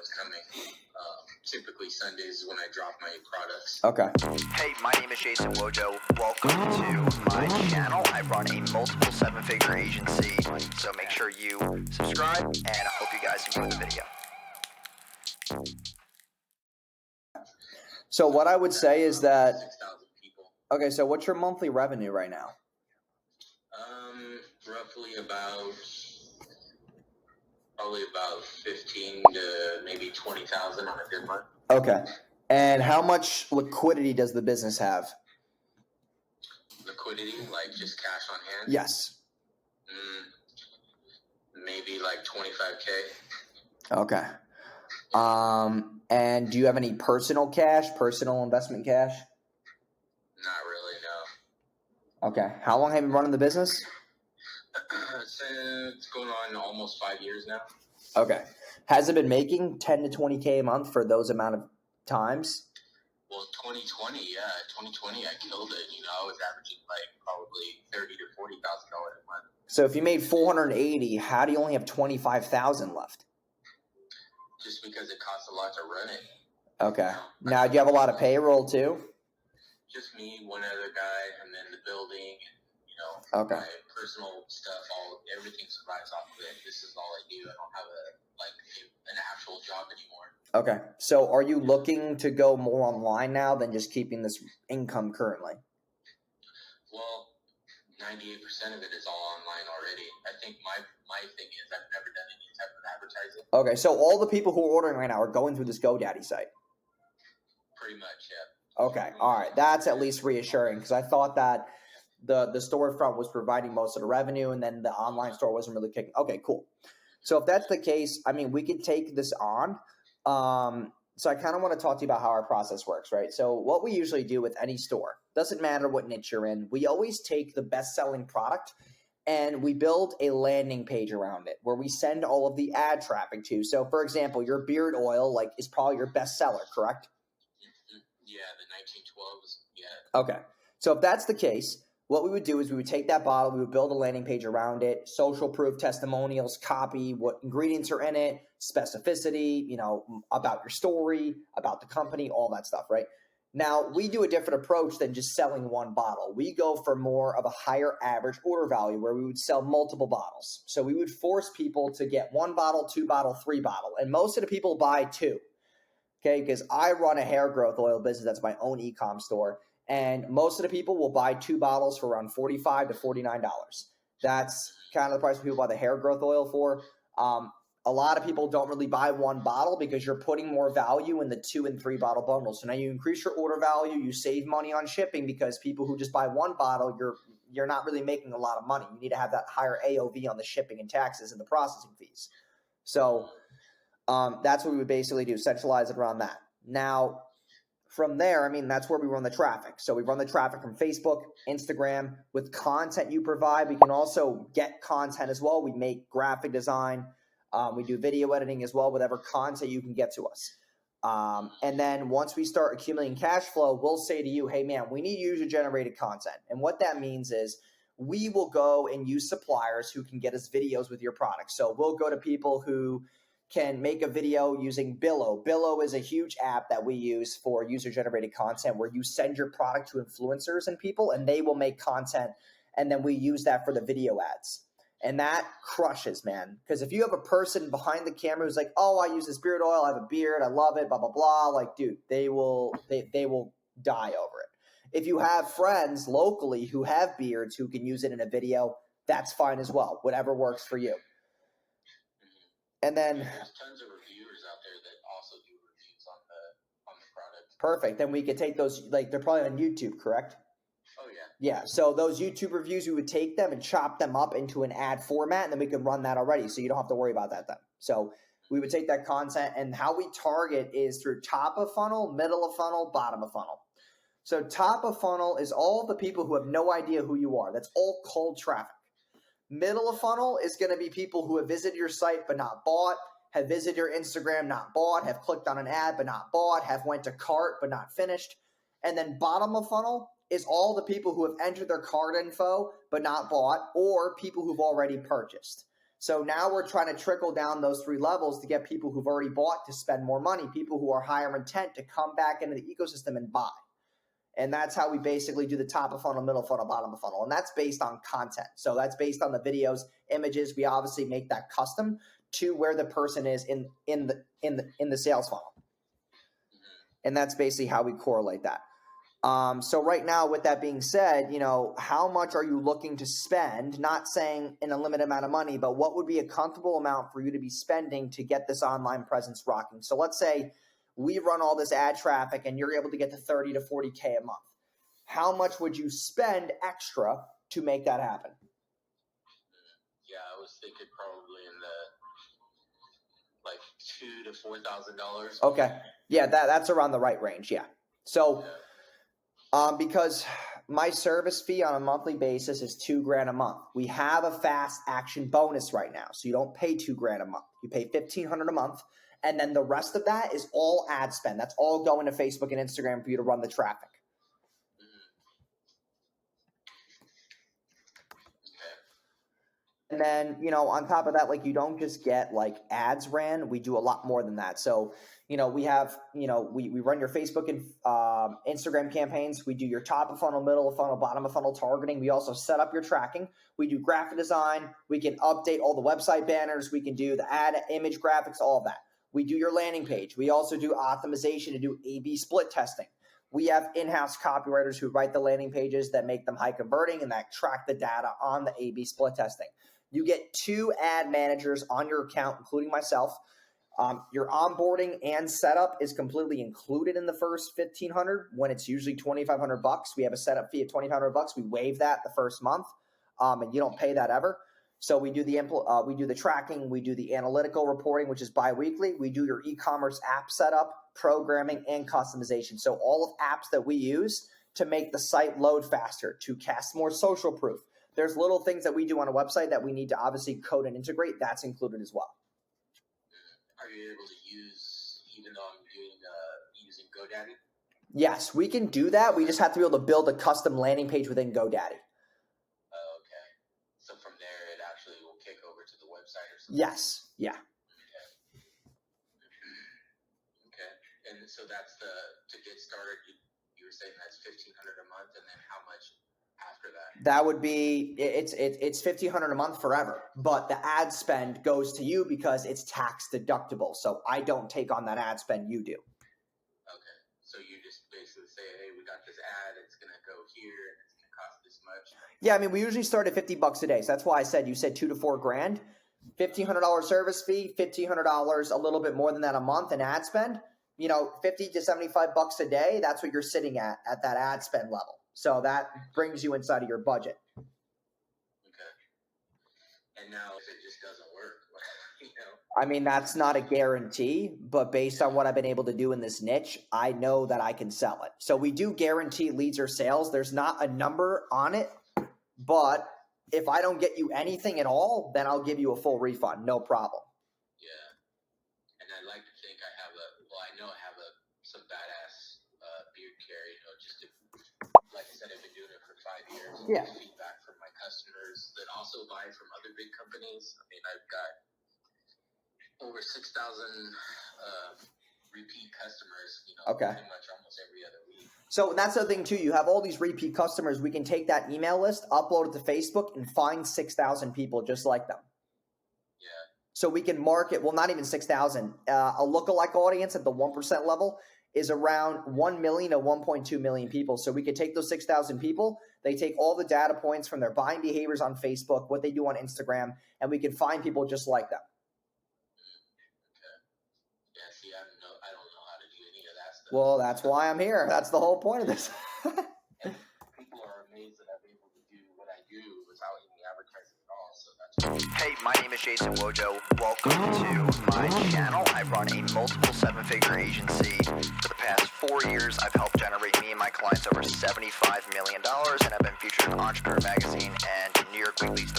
what's coming. Typically Sundays is when I drop my products. Okay. Hey, my name is Jason Wojo. Welcome to my channel. I run a multiple seven-figure agency, so make sure you subscribe, and I hope you guys enjoy the video. So what I would say is that, 6,000 people. okay, so what's your monthly revenue right now? Roughly probably about 15 to maybe 20,000 on a good month. Okay. And how much liquidity does the business have? Liquidity, like just cash on hand? Yes. Maybe like 25K. Okay. And do you have any personal investment cash? Not really, no. Okay. How long have you been running the business? It's going on almost 5 years now. Okay. Has it been making 10 to 20K a month for those amount of times? Well, 2020, yeah. 2020, I killed it. I was averaging like probably $30,000 to $40,000 a month. So if you made 480, how do you only have 25,000 left? Just because it costs a lot to run it. Okay. Now, do you have a lot of payroll too? Just me, one other guy, and then the building, Okay. my personal stuff, everything survives off of it. This is all I do. I don't have an actual job anymore. Okay. So are you looking to go more online now than just keeping this income currently? Well, 98% of it is all online already. I think my thing is I've never done any type of advertising. Okay. So all the people who are ordering right now are going through this GoDaddy site? Pretty much, yeah. Okay. All right. That's at least reassuring because I thought that the storefront was providing most of the revenue and then the online store wasn't really kicking. Okay, cool. So if that's the case, I mean, we could take this on. So I kind of want to talk to you about how our process works, right? So what we usually do with any store, doesn't matter what niche you're in, we always take the best-selling product and we build a landing page around it where we send all of the ad traffic to. So for example, your beard oil is probably your best seller, correct? Yeah, the 1912s, yeah. Okay. So if that's the case, what we would do is we would take that bottle, we would build a landing page around it, social proof, testimonials, copy, what ingredients are in it, specificity, about your story, about the company, all that stuff, right? Now, we do a different approach than just selling one bottle. We go for more of a higher average order value where we would sell multiple bottles. So we would force people to get 1 bottle, 2 bottle, 3 bottle, and most of the people buy 2, okay? Because I run a hair growth oil business. That's my own e-com store. And most of the people will buy 2 bottles for around $45 to $49. That's kind of the price people buy the hair growth oil for. A lot of people don't really buy 1 bottle because you're putting more value in the 2 and 3 bottle bundles. So now you increase your order value, you save money on shipping because people who just buy 1 bottle, you're not really making a lot of money. You need to have that higher AOV on the shipping and taxes and the processing fees. So that's what we would basically do, centralize it around that. Now, from there, I mean, that's where we run the traffic. So we run the traffic from Facebook, Instagram. With content you provide, we can also get content as well. We make graphic design. We do video editing as well, whatever content you can get to us. And then once we start accumulating cash flow, we'll say to you, hey, man, we need user-generated content. And what that means is we will go and use suppliers who can get us videos with your product. So we'll go to people who can make a video using Billo. Billo is a huge app that we use for user-generated content where you send your product to influencers and people, and they will make content, and then we use that for the video ads. And that crushes, man. Because if you have a person behind the camera who's like, oh, I use this beard oil, I have a beard, I love it, blah, blah, blah, dude, they will die over it. If you have friends locally who have beards who can use it in a video, that's fine as well. Whatever works for you. And then there's tons of reviewers out there that also do reviews on the product. Perfect. Then we could take those, they're probably on YouTube, correct? Oh, yeah. Yeah. So those YouTube reviews, we would take them and chop them up into an ad format, and then we can run that already. So you don't have to worry about that then. So we would take that content, and how we target is through top of funnel, middle of funnel, bottom of funnel. So top of funnel is all the people who have no idea who you are. That's all cold traffic. Middle of funnel is going to be people who have visited your site but not bought, have visited your Instagram, not bought, have clicked on an ad but not bought, have went to cart but not finished. And then bottom of funnel is all the people who have entered their cart info but not bought, or people who've already purchased. So now we're trying to trickle down those 3 levels to get people who've already bought to spend more money, people who are higher intent to come back into the ecosystem and buy. And that's how we basically do the top of funnel, middle funnel, bottom of funnel. And that's based on content. So that's based on the videos, images. We obviously make that custom to where the person is in the sales funnel. And that's basically how we correlate that. So right now, with that being said, how much are you looking to spend? Not saying an unlimited amount of money, but what would be a comfortable amount for you to be spending to get this online presence rocking? So let's say we run all this ad traffic and you're able to get to 30 to 40K a month. How much would you spend extra to make that happen? Yeah, I was thinking probably in the $2,000 to $4,000. Okay. Yeah, that's around the right range. Yeah. So, because my service fee on a monthly basis is $2,000 a month. We have a fast action bonus right now. So you don't pay $2,000 a month. You pay $1,500 a month. And then the rest of that is all ad spend. That's all going to Facebook and Instagram for you to run the traffic. And then, on top of that, you don't just get ads ran. We do a lot more than that. So, we have, we run your Facebook and Instagram campaigns. We do your top of funnel, middle of funnel, bottom of funnel targeting. We also set up your tracking. We do graphic design. We can update all the website banners. We can do the ad image graphics, all of that. We do your landing page. We also do optimization to do A/B split testing. We have in-house copywriters who write the landing pages that make them high converting and that track the data on the A/B split testing. You get 2 ad managers on your account, including myself. Your onboarding and setup is completely included in the first $1,500 when it's usually $2,500. We have a setup fee of $2,500. We waive that the first month, and you don't pay that ever. So we do the tracking, we do the analytical reporting, which is biweekly. We do your e-commerce app setup, programming, and customization. So all of apps that we use to make the site load faster, to cast more social proof. There's little things that we do on a website that we need to obviously code and integrate. That's included as well. Are you able to use, even though I'm using GoDaddy? Yes, we can do that. We just have to be able to build a custom landing page within GoDaddy. Okay. So from there, it actually will kick over to the website or something? Yes. Yeah. Okay. And so that's to get started, you were saying that's $1,500 a month, and then how much after that? That would be, it's $1,500 a month forever, but the ad spend goes to you because it's tax deductible. So I don't take on that ad spend, you do. Okay. So you just basically say, hey, we got this ad, it's going to go here, and it's going to cost this much. Yeah, I mean, we usually start at $50 a day. So that's why I said, you said $2,000 to $4,000, $1,500 service fee, $1,500, a little bit more than that a month in ad spend. $50 to $75 a day. That's what you're sitting at that ad spend level. So that brings you inside of your budget. Okay. And now if it just doesn't work, I mean, that's not a guarantee, but based on what I've been able to do in this niche, I know that I can sell it. So we do guarantee leads or sales. There's not a number on it, but if I don't get you anything at all, then I'll give you a full refund. No problem. Yeah. And I'd like to think I have some badass beard care, just to, like I said, I've been doing it for 5 years. Yeah. Feedback from my customers that also buy from other big companies. I mean, I've got over 6,000 repeat customers, Okay. Pretty much almost every other week. So that's the thing too. You have all these repeat customers. We can take that email list, upload it to Facebook, and find 6,000 people just like them. Yeah. So we can market, well, not even 6,000. A lookalike audience at the 1% level is around 1 million to 1.2 million people. So we could take those 6,000 people. They take all the data points from their buying behaviors on Facebook, what they do on Instagram, and we can find people just like them. I don't know how to do any of that stuff. Well, that's why I'm here. That's the whole point of this. And people are amazed that I'm able to do what I do without any advertising at all. So that's Hey, my name is Jason Wojo. Welcome to my channel. I run a multiple 7-figure agency. For the past 4 years, I've helped generate me and my clients over $75 million, and I've been featured in Entrepreneur Magazine and New York Weekly's